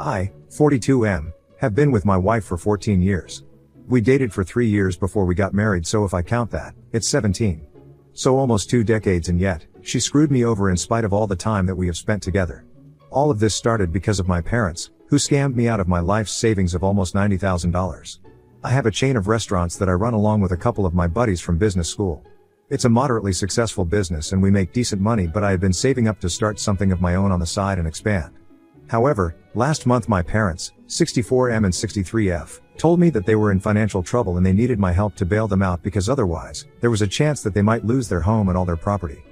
I, 42M, have been with my wife for 14 years. We dated for 3 years before we got married, so if I count that, it's 17. So almost 2 decades, and yet, she screwed me over in spite of all the time that we have spent together. All of this started because of my parents, who scammed me out of my life's savings of almost $90,000. I have a chain of restaurants that I run along with a couple of my buddies from business school. It's a moderately successful business and we make decent money, but I had been saving up to start something of my own on the side and expand. However, last month my parents, 64M and 63F, told me that they were in financial trouble and they needed my help to bail them out because otherwise, there was a chance that they might lose their home and all their property.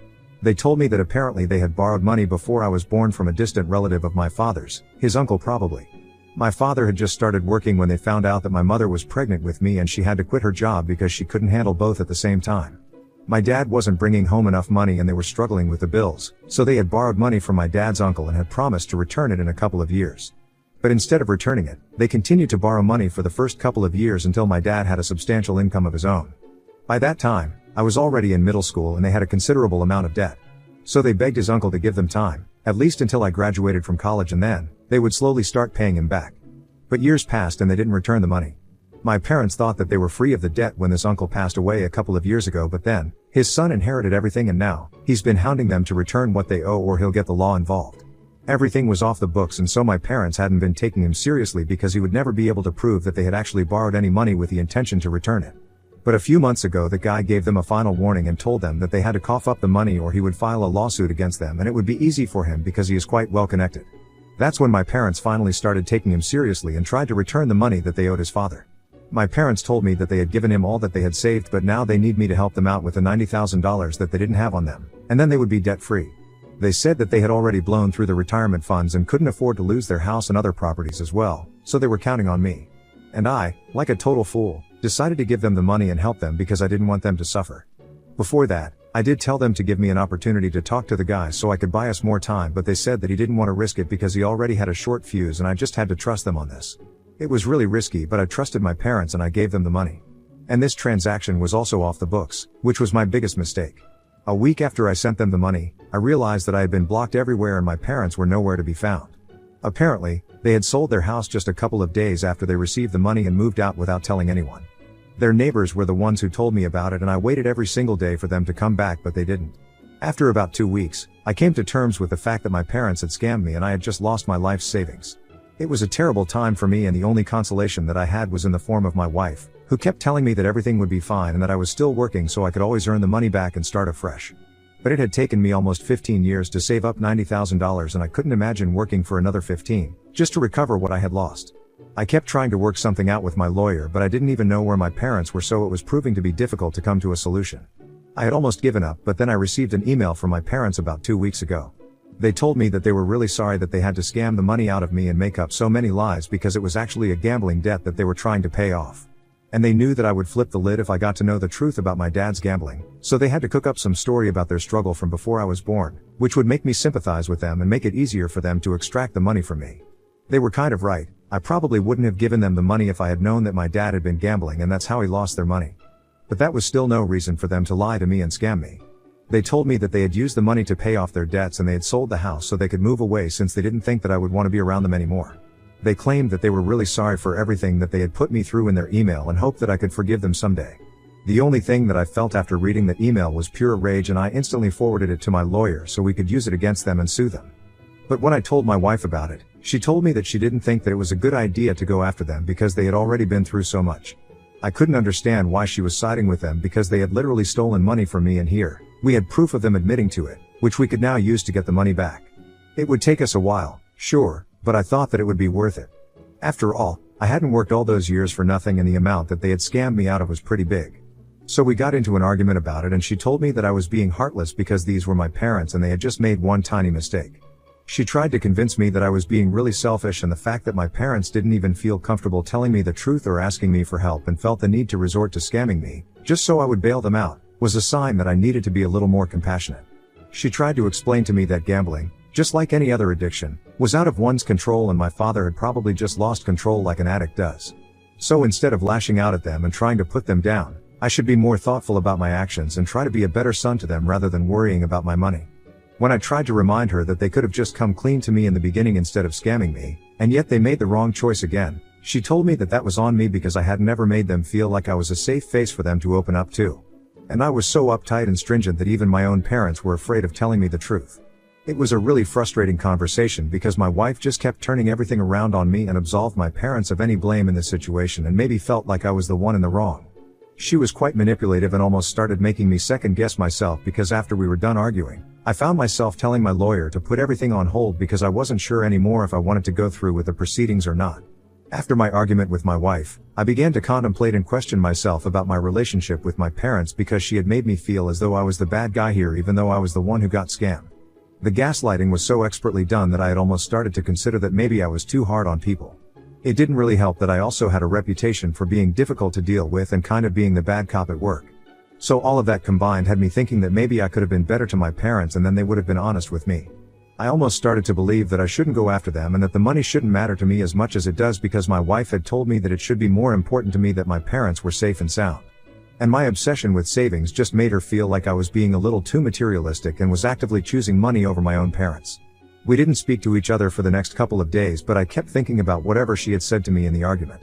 They told me that apparently they had borrowed money before I was born from a distant relative of my father's, his uncle probably. My father had just started working when they found out that my mother was pregnant with me and she had to quit her job because she couldn't handle both at the same time. My dad wasn't bringing home enough money and they were struggling with the bills, so they had borrowed money from my dad's uncle and had promised to return it in a couple of years. But instead of returning it, they continued to borrow money for the first couple of years until my dad had a substantial income of his own. By that time, I was already in middle school and they had a considerable amount of debt. So they begged his uncle to give them time, at least until I graduated from college, and then, they would slowly start paying him back. But years passed and they didn't return the money. My parents thought that they were free of the debt when this uncle passed away a couple of years ago, but then, his son inherited everything and now, he's been hounding them to return what they owe or he'll get the law involved. Everything was off the books, and so my parents hadn't been taking him seriously because he would never be able to prove that they had actually borrowed any money with the intention to return it. But a few months ago the guy gave them a final warning and told them that they had to cough up the money or he would file a lawsuit against them, and it would be easy for him because he is quite well connected. That's when my parents finally started taking him seriously and tried to return the money that they owed his father. My parents told me that they had given him all that they had saved, but now they need me to help them out with the $90,000 that they didn't have on them, and then they would be debt-free. They said that they had already blown through the retirement funds and couldn't afford to lose their house and other properties as well, so they were counting on me. And I, like a total fool, decided to give them the money and help them because I didn't want them to suffer. Before that, I did tell them to give me an opportunity to talk to the guy so I could buy us more time, but they said that he didn't want to risk it because he already had a short fuse and I just had to trust them on this. It was really risky, but I trusted my parents and I gave them the money. And this transaction was also off the books, which was my biggest mistake. A week after I sent them the money, I realized that I had been blocked everywhere and my parents were nowhere to be found. Apparently, they had sold their house just a couple of days after they received the money and moved out without telling anyone. Their neighbors were the ones who told me about it and I waited every single day for them to come back, but they didn't. After about 2 weeks, I came to terms with the fact that my parents had scammed me and I had just lost my life's savings. It was a terrible time for me and the only consolation that I had was in the form of my wife, who kept telling me that everything would be fine and that I was still working so I could always earn the money back and start afresh. But it had taken me almost 15 years to save up $90,000 and I couldn't imagine working for another 15, just to recover what I had lost. I kept trying to work something out with my lawyer, but I didn't even know where my parents were, so it was proving to be difficult to come to a solution. I had almost given up, but then I received an email from my parents about 2 weeks ago. They told me that they were really sorry that they had to scam the money out of me and make up so many lies because it was actually a gambling debt that they were trying to pay off. And they knew that I would flip the lid if I got to know the truth about my dad's gambling, so they had to cook up some story about their struggle from before I was born, which would make me sympathize with them and make it easier for them to extract the money from me. They were kind of right. I probably wouldn't have given them the money if I had known that my dad had been gambling and that's how he lost their money. But that was still no reason for them to lie to me and scam me. They told me that they had used the money to pay off their debts and they had sold the house so they could move away since they didn't think that I would want to be around them anymore. They claimed that they were really sorry for everything that they had put me through in their email and hoped that I could forgive them someday. The only thing that I felt after reading that email was pure rage, and I instantly forwarded it to my lawyer so we could use it against them and sue them. But when I told my wife about it, she told me that she didn't think that it was a good idea to go after them because they had already been through so much. I couldn't understand why she was siding with them because they had literally stolen money from me, and here, we had proof of them admitting to it, which we could now use to get the money back. It would take us a while, sure, but I thought that it would be worth it. After all, I hadn't worked all those years for nothing and the amount that they had scammed me out of was pretty big. So we got into an argument about it and she told me that I was being heartless because these were my parents and they had just made one tiny mistake. She tried to convince me that I was being really selfish, and the fact that my parents didn't even feel comfortable telling me the truth or asking me for help and felt the need to resort to scamming me, just so I would bail them out, was a sign that I needed to be a little more compassionate. She tried to explain to me that gambling, just like any other addiction, was out of one's control and my father had probably just lost control like an addict does. So instead of lashing out at them and trying to put them down, I should be more thoughtful about my actions and try to be a better son to them rather than worrying about my money. When I tried to remind her that they could have just come clean to me in the beginning instead of scamming me, and yet they made the wrong choice again, she told me that that was on me because I had never made them feel like I was a safe face for them to open up to. And I was so uptight and stringent that even my own parents were afraid of telling me the truth. It was a really frustrating conversation because my wife just kept turning everything around on me and absolved my parents of any blame in the situation and maybe felt like I was the one in the wrong. She was quite manipulative and almost started making me second guess myself because after we were done arguing, I found myself telling my lawyer to put everything on hold because I wasn't sure anymore if I wanted to go through with the proceedings or not. After my argument with my wife, I began to contemplate and question myself about my relationship with my parents because she had made me feel as though I was the bad guy here even though I was the one who got scammed. The gaslighting was so expertly done that I had almost started to consider that maybe I was too hard on people. It didn't really help that I also had a reputation for being difficult to deal with and kind of being the bad cop at work. So all of that combined had me thinking that maybe I could have been better to my parents and then they would have been honest with me. I almost started to believe that I shouldn't go after them and that the money shouldn't matter to me as much as it does because my wife had told me that it should be more important to me that my parents were safe and sound. And my obsession with savings just made her feel like I was being a little too materialistic and was actively choosing money over my own parents. We didn't speak to each other for the next couple of days, but I kept thinking about whatever she had said to me in the argument.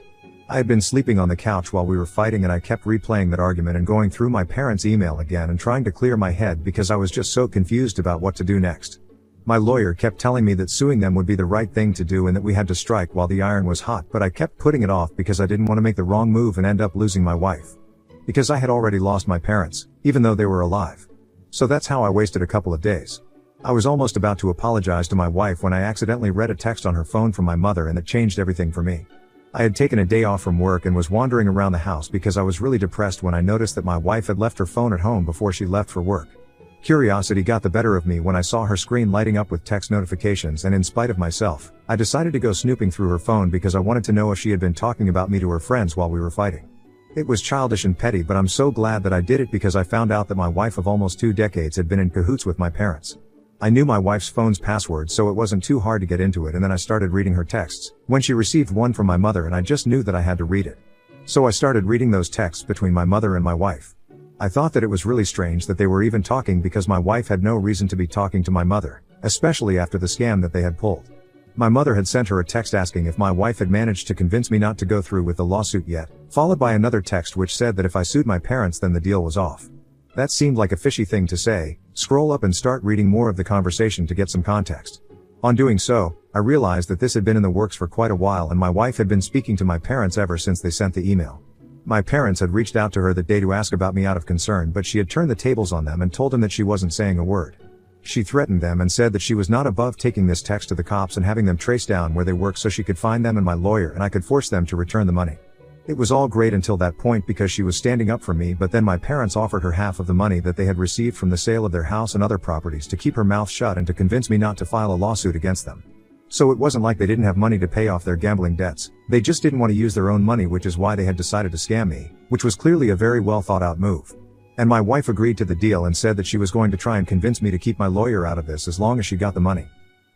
I had been sleeping on the couch while we were fighting and I kept replaying that argument and going through my parents' email again and trying to clear my head because I was just so confused about what to do next. My lawyer kept telling me that suing them would be the right thing to do and that we had to strike while the iron was hot, but I kept putting it off because I didn't want to make the wrong move and end up losing my wife. Because I had already lost my parents, even though they were alive. So that's how I wasted a couple of days. I was almost about to apologize to my wife when I accidentally read a text on her phone from my mother and it changed everything for me. I had taken a day off from work and was wandering around the house because I was really depressed when I noticed that my wife had left her phone at home before she left for work. Curiosity got the better of me when I saw her screen lighting up with text notifications and in spite of myself, I decided to go snooping through her phone because I wanted to know if she had been talking about me to her friends while we were fighting. It was childish and petty, but I'm so glad that I did it because I found out that my wife of almost 2 decades had been in cahoots with my parents. I knew my wife's phone's password so it wasn't too hard to get into it, and then I started reading her texts when she received one from my mother and I just knew that I had to read it. So I started reading those texts between my mother and my wife. I thought that it was really strange that they were even talking because my wife had no reason to be talking to my mother, especially after the scam that they had pulled. My mother had sent her a text asking if my wife had managed to convince me not to go through with the lawsuit yet, followed by another text which said that if I sued my parents then the deal was off. That seemed like a fishy thing to say. Scroll up and start reading more of the conversation to get some context. On doing so, I realized that this had been in the works for quite a while and my wife had been speaking to my parents ever since they sent the email. My parents had reached out to her that day to ask about me out of concern, but she had turned the tables on them and told them that she wasn't saying a word. She threatened them and said that she was not above taking this text to the cops and having them trace down where they work so she could find them and my lawyer and I could force them to return the money. It was all great until that point because she was standing up for me, but then my parents offered her half of the money that they had received from the sale of their house and other properties to keep her mouth shut and to convince me not to file a lawsuit against them. So it wasn't like they didn't have money to pay off their gambling debts, they just didn't want to use their own money, which is why they had decided to scam me, which was clearly a very well thought out move. And my wife agreed to the deal and said that she was going to try and convince me to keep my lawyer out of this as long as she got the money.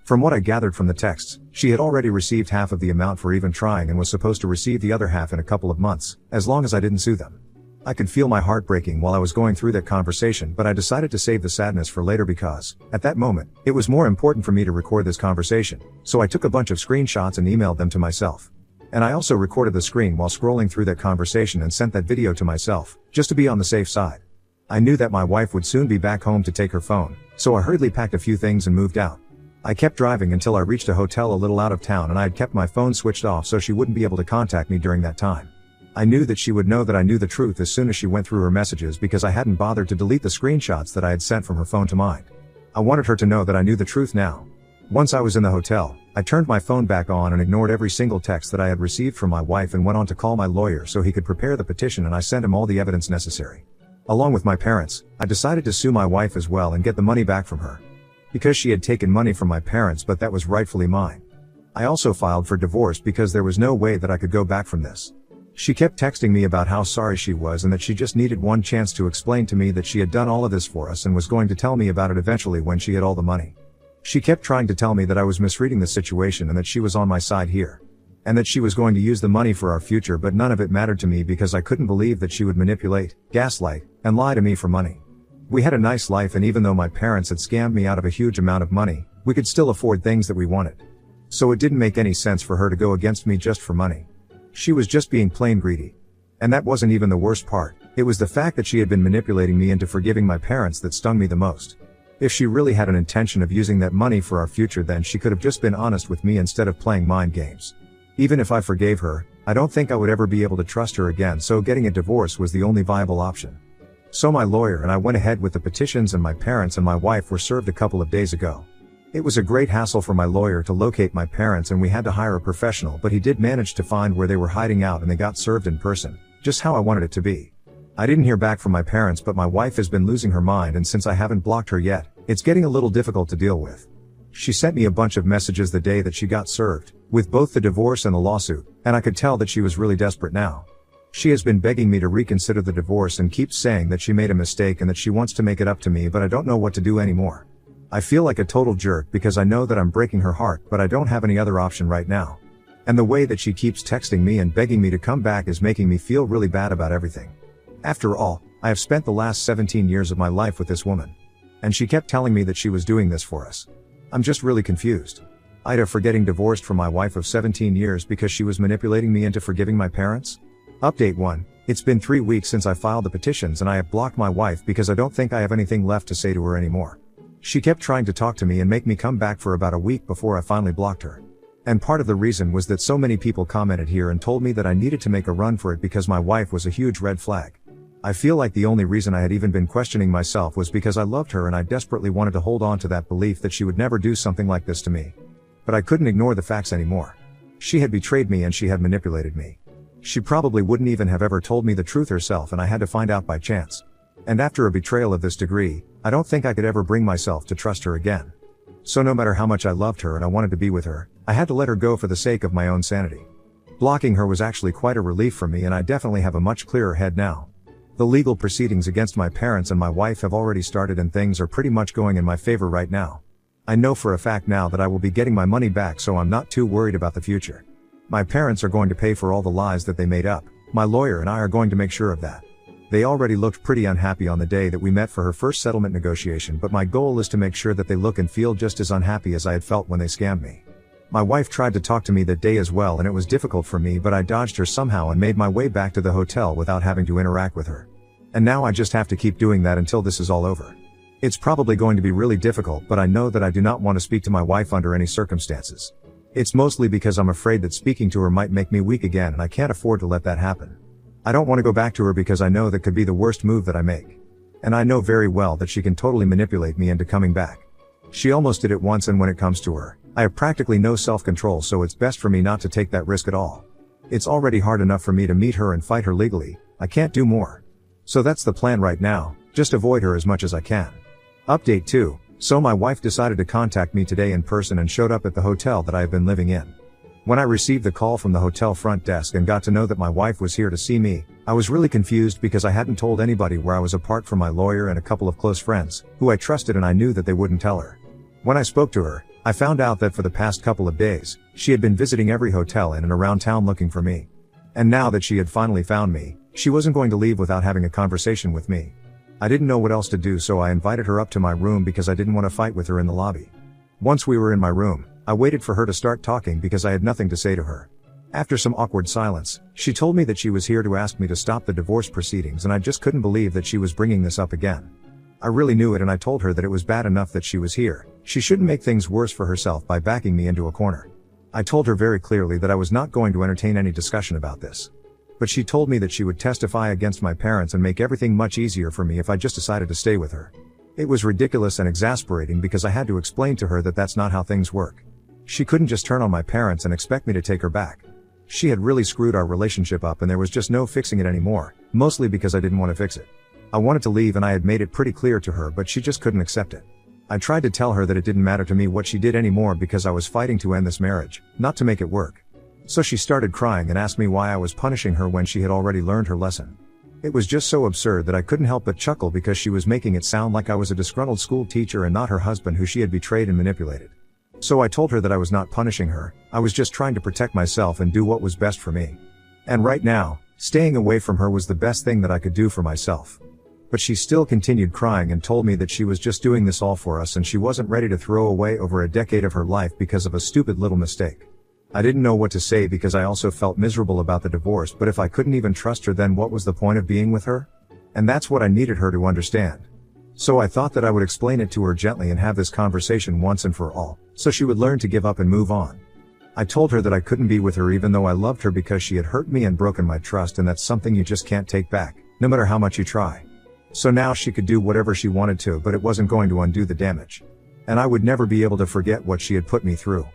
From what I gathered from the texts, she had already received half of the amount for even trying and was supposed to receive the other half in a couple of months, as long as I didn't sue them. I could feel my heart breaking while I was going through that conversation, but I decided to save the sadness for later because, at that moment, it was more important for me to record this conversation, so I took a bunch of screenshots and emailed them to myself. And I also recorded the screen while scrolling through that conversation and sent that video to myself, just to be on the safe side. I knew that my wife would soon be back home to take her phone, so I hurriedly packed a few things and moved out. I kept driving until I reached a hotel a little out of town and I had kept my phone switched off so she wouldn't be able to contact me during that time. I knew that she would know that I knew the truth as soon as she went through her messages because I hadn't bothered to delete the screenshots that I had sent from her phone to mine. I wanted her to know that I knew the truth now. Once I was in the hotel, I turned my phone back on and ignored every single text that I had received from my wife and went on to call my lawyer so he could prepare the petition, and I sent him all the evidence necessary. Along with my parents, I decided to sue my wife as well and get the money back from her. Because she had taken money from my parents, but that was rightfully mine. I also filed for divorce because there was no way that I could go back from this. She kept texting me about how sorry she was and that she just needed one chance to explain to me that she had done all of this for us and was going to tell me about it eventually when she had all the money. She kept trying to tell me that I was misreading the situation and that she was on my side here. And that she was going to use the money for our future, but none of it mattered to me because I couldn't believe that she would manipulate, gaslight, and lie to me for money. We had a nice life, and even though my parents had scammed me out of a huge amount of money, we could still afford things that we wanted. So it didn't make any sense for her to go against me just for money. She was just being plain greedy. And that wasn't even the worst part. It was the fact that she had been manipulating me into forgiving my parents that stung me the most. If she really had an intention of using that money for our future, then she could have just been honest with me instead of playing mind games. Even if I forgave her, I don't think I would ever be able to trust her again, so getting a divorce was the only viable option. So my lawyer and I went ahead with the petitions, and my parents and my wife were served a couple of days ago. It was a great hassle for my lawyer to locate my parents, and we had to hire a professional, but he did manage to find where they were hiding out, and they got served in person, just how I wanted it to be. I didn't hear back from my parents, but my wife has been losing her mind, and since I haven't blocked her yet, it's getting a little difficult to deal with. She sent me a bunch of messages the day that she got served, with both the divorce and the lawsuit, and I could tell that she was really desperate now. She has been begging me to reconsider the divorce and keeps saying that she made a mistake and that she wants to make it up to me, but I don't know what to do anymore. I feel like a total jerk because I know that I'm breaking her heart, but I don't have any other option right now. And the way that she keeps texting me and begging me to come back is making me feel really bad about everything. After all, I have spent the last 17 years of my life with this woman. And she kept telling me that she was doing this for us. I'm just really confused. Ida for getting divorced from my wife of 17 years because she was manipulating me into forgiving my parents? Update 1. It's been 3 weeks since I filed the petitions, and I have blocked my wife because I don't think I have anything left to say to her anymore. She kept trying to talk to me and make me come back for about a week before I finally blocked her. And part of the reason was that so many people commented here and told me that I needed to make a run for it because my wife was a huge red flag. I feel like the only reason I had even been questioning myself was because I loved her and I desperately wanted to hold on to that belief that she would never do something like this to me. But I couldn't ignore the facts anymore. She had betrayed me and she had manipulated me. She probably wouldn't even have ever told me the truth herself, and I had to find out by chance. And after a betrayal of this degree, I don't think I could ever bring myself to trust her again. So no matter how much I loved her and I wanted to be with her, I had to let her go for the sake of my own sanity. Blocking her was actually quite a relief for me, and I definitely have a much clearer head now. The legal proceedings against my parents and my wife have already started, and things are pretty much going in my favor right now. I know for a fact now that I will be getting my money back, so I'm not too worried about the future. My parents are going to pay for all the lies that they made up. My lawyer and I are going to make sure of that. They already looked pretty unhappy on the day that we met for her first settlement negotiation, but my goal is to make sure that they look and feel just as unhappy as I had felt when they scammed me. My wife tried to talk to me that day as well, and it was difficult for me, but I dodged her somehow and made my way back to the hotel without having to interact with her. And now I just have to keep doing that until this is all over. It's probably going to be really difficult, but I know that I do not want to speak to my wife under any circumstances. It's mostly because I'm afraid that speaking to her might make me weak again, and I can't afford to let that happen. I don't want to go back to her because I know that could be the worst move that I make. And I know very well that she can totally manipulate me into coming back. She almost did it once, and when it comes to her, I have practically no self-control, so it's best for me not to take that risk at all. It's already hard enough for me to meet her and fight her legally. I can't do more. So that's the plan right now, just avoid her as much as I can. Update 2. So my wife decided to contact me today in person and showed up at the hotel that I have been living in. When I received the call from the hotel front desk and got to know that my wife was here to see me, I was really confused because I hadn't told anybody where I was apart from my lawyer and a couple of close friends, who I trusted, and I knew that they wouldn't tell her. When I spoke to her, I found out that for the past couple of days, she had been visiting every hotel in and around town looking for me. And now that she had finally found me, she wasn't going to leave without having a conversation with me. I didn't know what else to do, so I invited her up to my room because I didn't want to fight with her in the lobby. Once we were in my room, I waited for her to start talking because I had nothing to say to her. After some awkward silence, she told me that she was here to ask me to stop the divorce proceedings, and I just couldn't believe that she was bringing this up again. I really knew it, and I told her that it was bad enough that she was here. She shouldn't make things worse for herself by backing me into a corner. I told her very clearly that I was not going to entertain any discussion about this. But she told me that she would testify against my parents and make everything much easier for me if I just decided to stay with her. It was ridiculous and exasperating because I had to explain to her that that's not how things work. She couldn't just turn on my parents and expect me to take her back. She had really screwed our relationship up, and there was just no fixing it anymore, mostly because I didn't want to fix it. I wanted to leave, and I had made it pretty clear to her, but she just couldn't accept it. I tried to tell her that it didn't matter to me what she did anymore because I was fighting to end this marriage, not to make it work. So she started crying and asked me why I was punishing her when she had already learned her lesson. It was just so absurd that I couldn't help but chuckle because she was making it sound like I was a disgruntled school teacher and not her husband who she had betrayed and manipulated. So I told her that I was not punishing her, I was just trying to protect myself and do what was best for me. And right now, staying away from her was the best thing that I could do for myself. But she still continued crying and told me that she was just doing this all for us and she wasn't ready to throw away over a decade of her life because of a stupid little mistake. I didn't know what to say because I also felt miserable about the divorce, but if I couldn't even trust her, then what was the point of being with her? And that's what I needed her to understand. So I thought that I would explain it to her gently and have this conversation once and for all, so she would learn to give up and move on. I told her that I couldn't be with her even though I loved her because she had hurt me and broken my trust, and that's something you just can't take back, no matter how much you try. So now she could do whatever she wanted to, but it wasn't going to undo the damage. And I would never be able to forget what she had put me through.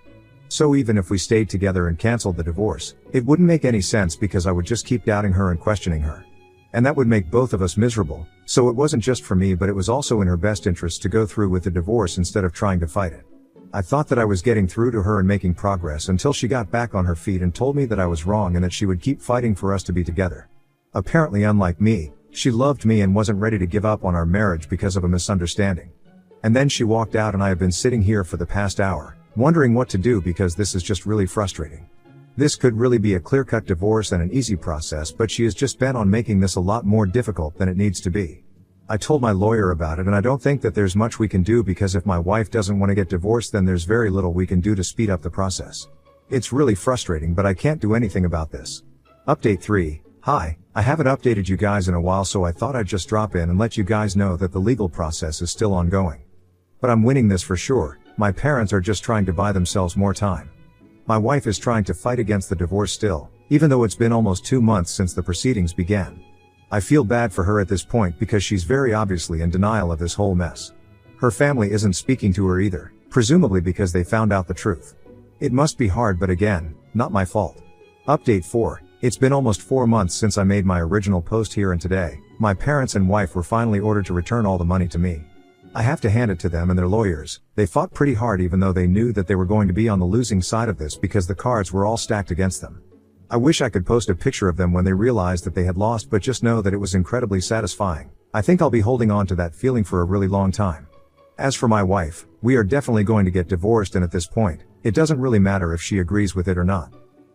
So even if we stayed together and canceled the divorce, it wouldn't make any sense because I would just keep doubting her and questioning her. And that would make both of us miserable, so it wasn't just for me, but it was also in her best interest to go through with the divorce instead of trying to fight it. I thought that I was getting through to her and making progress until she got back on her feet and told me that I was wrong and that she would keep fighting for us to be together. Apparently, unlike me, she loved me and wasn't ready to give up on our marriage because of a misunderstanding. And then she walked out and I have been sitting here for the past hour, wondering what to do because this is just really frustrating. This could really be a clear-cut divorce and an easy process, but she is just bent on making this a lot more difficult than it needs to be. I told my lawyer about it and I don't think that there's much we can do because if my wife doesn't want to get divorced, then there's very little we can do to speed up the process. It's really frustrating, but I can't do anything about this. Update 3. Hi, I haven't updated you guys in a while, so I thought I'd just drop in and let you guys know that the legal process is still ongoing. But I'm winning this for sure. My parents are just trying to buy themselves more time. My wife is trying to fight against the divorce still, even though it's been almost 2 months since the proceedings began. I feel bad for her at this point because she's very obviously in denial of this whole mess. Her family isn't speaking to her either, presumably because they found out the truth. It must be hard, but again, not my fault. Update 4. It's been almost 4 months since I made my original post here, and today, my parents and wife were finally ordered to return all the money to me. I have to hand it to them and their lawyers. They fought pretty hard even though they knew that they were going to be on the losing side of this because the cards were all stacked against them. I wish I could post a picture of them when they realized that they had lost, but just know that it was incredibly satisfying. I think I'll be holding on to that feeling for a really long time. As for my wife, we are definitely going to get divorced, and at this point, it doesn't really matter if she agrees with it or not.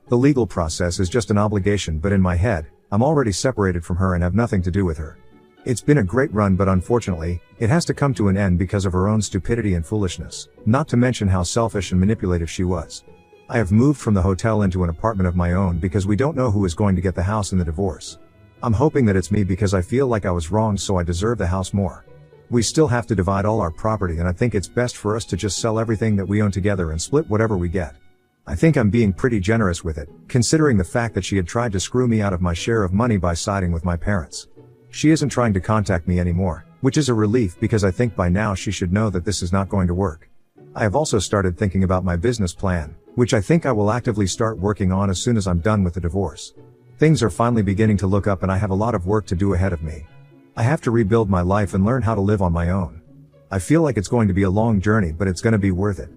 The legal process is just an obligation, but in my head, I'm already separated from her and have nothing to do with her. It's been a great run, but unfortunately, it has to come to an end because of her own stupidity and foolishness, not to mention how selfish and manipulative she was. I have moved from the hotel into an apartment of my own because we don't know who is going to get the house in the divorce. I'm hoping that it's me because I feel like I was wrong, so I deserve the house more. We still have to divide all our property, and I think it's best for us to just sell everything that we own together and split whatever we get. I think I'm being pretty generous with it, considering the fact that she had tried to screw me out of my share of money by siding with my parents. She isn't trying to contact me anymore, which is a relief because I think by now she should know that this is not going to work. I have also started thinking about my business plan, which I think I will actively start working on as soon as I'm done with the divorce. Things are finally beginning to look up and I have a lot of work to do ahead of me. I have to rebuild my life and learn how to live on my own. I feel like it's going to be a long journey, but it's going to be worth it.